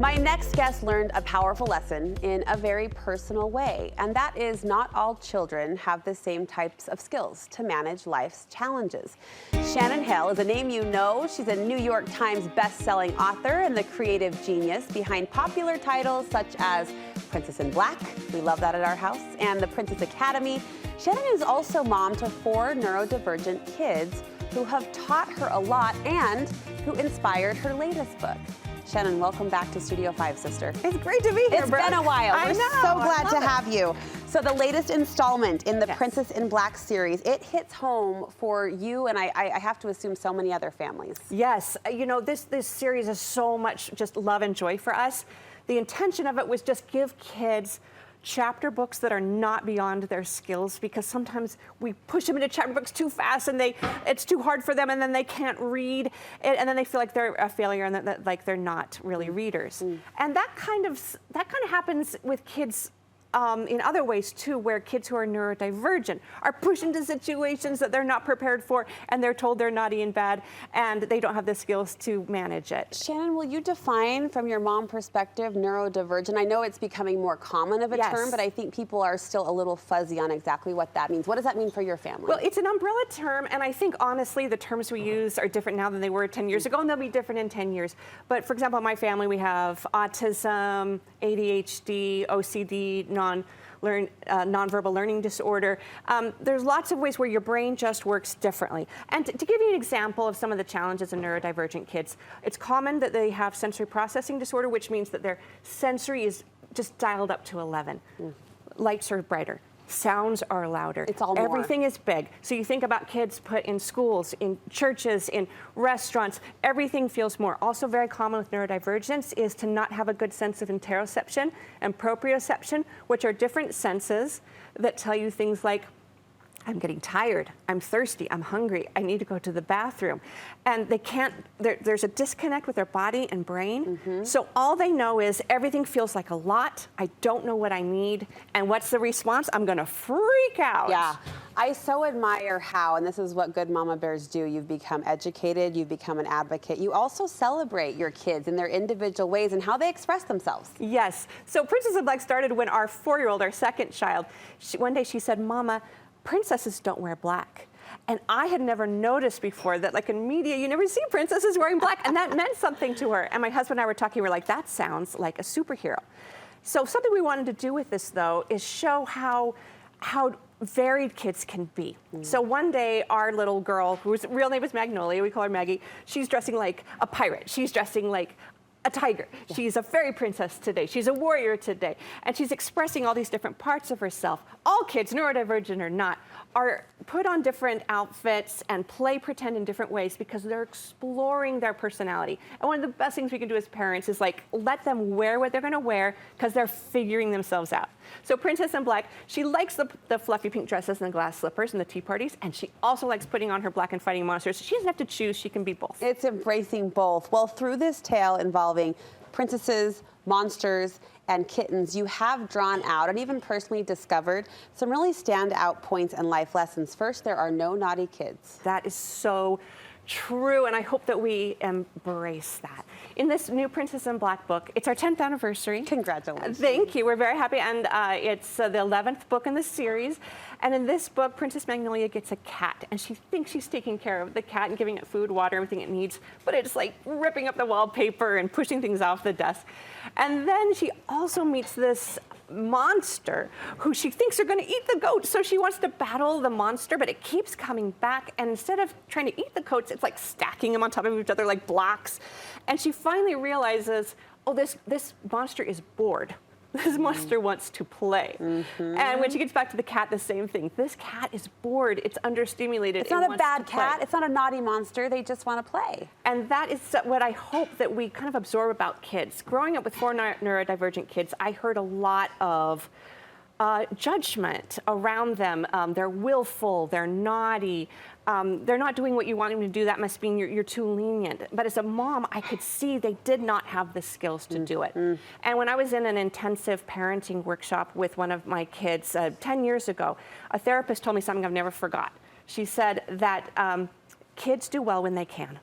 My next guest learned a powerful lesson in a very personal way, and that is not all children have the same types of skills to manage life's challenges. Shannon Hale is a name you know. She's a New York Times best-selling author and the creative genius behind popular titles such as Princess in Black, we love that at our house, and The Princess Academy. Shannon is also mom to 4 neurodivergent kids who have taught her a lot and who inspired her latest book. Shannon, welcome back to Studio 5, sister. It's great to be here, It's been a while. We're so glad to have you. So the latest installment in the Princess in Black series, it hits home for you and I have to assume so many other families. Yes, you know, this series is so much just love and joy for us. The intention of it was just give kids chapter books that are not beyond their skills, because sometimes we push them into chapter books too fast and it's too hard for them, and then they can't read, and then they feel like they're a failure and that like they're not really readers. And that kind of happens with kids in other ways too, where kids who are neurodivergent are pushed into situations that they're not prepared for, and they're told they're naughty and bad, and they don't have the skills to manage it. Shannon, will you define from your mom perspective neurodivergent? I know it's becoming more common of a term, but I think people are still a little fuzzy on exactly what that means. What does that mean for your family? Well, it's an umbrella term, and I think honestly the terms we use are different now than they were 10 years ago, and they'll be different in 10 years. But for example, in my family we have autism, ADHD, OCD, nonverbal learning disorder. There's lots of ways where your brain just works differently. And to give you an example of some of the challenges of neurodivergent kids, it's common that they have sensory processing disorder, which means that their sensory is just dialed up to 11. Lights are brighter. Sounds are louder. It's all more. Everything is big. So you think about kids put in schools, in churches, in restaurants, everything feels more. Also very common with neurodivergence is to not have a good sense of interoception and proprioception, which are different senses that tell you things like, I'm getting tired, I'm thirsty, I'm hungry, I need to go to the bathroom. And they can't, there's a disconnect with their body and brain. So all they know is everything feels like a lot, I don't know what I need, and what's the response? I'm gonna freak out. Yeah, I so admire how, and this is what good mama bears do, you've become educated, you've become an advocate. You also celebrate your kids in their individual ways and how they express themselves. Yes, so Princess in Black started when our 4-year-old, our second child, one day she said, Mama, princesses don't wear black. And I had never noticed before that, like in media, you never see princesses wearing black, and that meant something to her. And my husband and I were talking, we were like, that sounds like a superhero. So something we wanted to do with this, though, is show how varied kids can be. So one day, our little girl, whose real name is Magnolia, we call her Maggie, she's dressing like a pirate. She's dressing like a tiger. She's a fairy princess today. She's a warrior today. And she's expressing all these different parts of herself. All kids, neurodivergent or not, are put on different outfits and play pretend in different ways because they're exploring their personality. And one of the best things we can do as parents is like let them wear what they're gonna wear because they're figuring themselves out. So Princess in Black, she likes the fluffy pink dresses and the glass slippers and the tea parties, and she also likes putting on her black and fighting monsters. She doesn't have to choose, she can be both. It's embracing both. Well, through this tale involving princesses, monsters, and kittens, you have drawn out and even personally discovered some really standout points and life lessons. First, there are no naughty kids. That is so true, and I hope that we embrace that. In this new Princess in Black book, it's our 10th anniversary. Congratulations. Thank you, we're very happy, and it's the 11th book in the series. And in this book, Princess Magnolia gets a cat, and she thinks she's taking care of the cat and giving it food, water, everything it needs, but it's like ripping up the wallpaper and pushing things off the desk. And then she also meets this monster who she thinks are gonna eat the goat. So she wants to battle the monster, but it keeps coming back. And instead of trying to eat the goats, it's like stacking them on top of each other like blocks. And she finally realizes, oh, this monster is bored. This monster wants to play. And when she gets back to the cat, the same thing. This cat is bored, it's understimulated. It's not a bad cat, it's not a naughty monster, they just want to play. And that is what I hope that we kind of absorb about kids. Growing up with 4 neurodivergent kids, I heard a lot of judgment around them. They're willful, they're naughty, they're not doing what you want them to do, that must mean you're too lenient. But as a mom, I could see they did not have the skills to do it. And when I was in an intensive parenting workshop with one of my kids 10 years ago, a therapist told me something I've never forgot. She said that kids do well when they can.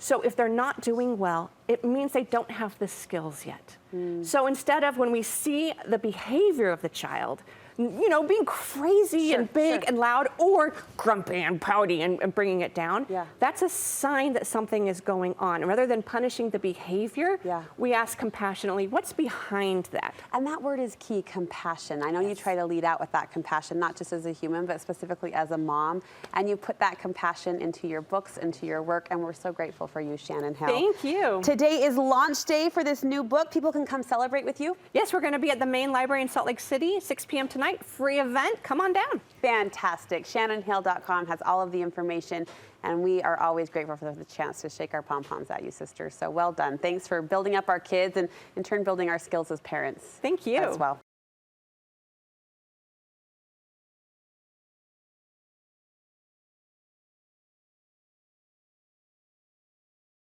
So if they're not doing well, it means they don't have the skills yet. So instead of when we see the behavior of the child, you know, being crazy and big and loud, or grumpy and pouty and bringing it down, that's a sign that something is going on. Rather than punishing the behavior, we ask compassionately, what's behind that? And that word is key, compassion. I know you try to lead out with that compassion, not just as a human, but specifically as a mom. And you put that compassion into your books, into your work, and we're so grateful for you, Shannon Hale. Thank you. Today is launch day for this new book. People can come celebrate with you? Yes, we're going to be at the main library in Salt Lake City, 6 p.m. tonight. Free event. Come on down. Fantastic. ShannonHale.com has all of the information, and we are always grateful for the chance to shake our pom-poms at you, sister. So well done. Thanks for building up our kids and in turn building our skills as parents. Thank you. As well.